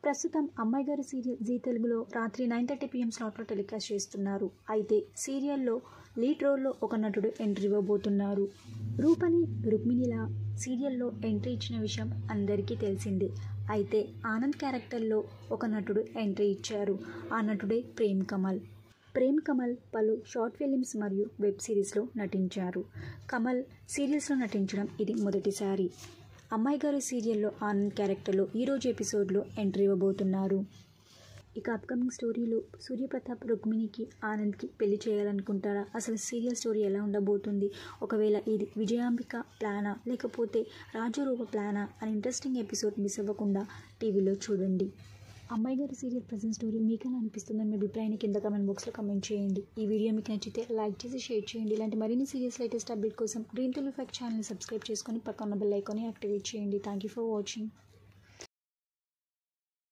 ప్రస్తుతం అమ్మాయి గారి సీరియల్ జీ తెలుగులో రాత్రి 9:30 PM స్లాట్లో టెలికాస్ట్ చేస్తున్నారు. అయితే సీరియల్లో లీడ్ రోల్లో ఒక నటుడు ఎంట్రీ ఇవ్వబోతున్నారు. రూపని రుక్మిణిలా సీరియల్లో ఎంట్రీ ఇచ్చిన విషయం అందరికీ తెలిసిందే. అయితే ఆనంద్ క్యారెక్టర్లో ఒక నటుడు ఎంట్రీ ఇచ్చారు. ఆ నటుడే ప్రేమ్ కమల్. ప్రేమ్ కమల్ పలు షార్ట్ ఫిలిమ్స్ మరియు వెబ్ సిరీస్లో నటించారు. కమల్ సీరియల్స్లో నటించడం ఇది మొదటిసారి. అమ్మాయి గారి సీరియల్లో ఆనంద్ క్యారెక్టర్లో ఈరోజు ఎపిసోడ్లో ఎంట్రీ ఇవ్వబోతున్నారు. ఇక అప్కమింగ్ స్టోరీలో సూర్యప్రతాప్ రుక్మిణికి ఆనంద్కి పెళ్లి చేయాలనుకుంటారా? అసలు సీరియల్ స్టోరీ ఎలా ఉండబోతుంది? ఒకవేళ ఇది విజయాంబిక ప్లానా లేకపోతే రాజరూప ప్లానా అని ఇంట్రెస్టింగ్ ఎపిసోడ్ మిస్ అవ్వకుండా టీవీలో చూడండి. అమ్మాయి గారి సీరియల్ ప్రజెంట్ స్టోరీ మీకైనా అనిపిస్తుందని మీ అభిప్రాయాన్ని కింద కామెంట్ బాక్స్లో కామెంట్ చేయండి. ఈ వీడియో మీకు నచ్చితే లైక్ చేసి షేర్ చేయండి. ఇలాంటి మరిన్ని సీరియల్స్ లేటెస్ట్ అప్డేట్ కోసం గ్రీన్ తెలుగు ఫ్యాక్ట్ ఛానల్ని సబ్స్క్రైబ్ చేసుకొని పక్కన బెల్ ఐకాన్ని యాక్టివేట్ చేయండి. Thank you for watching.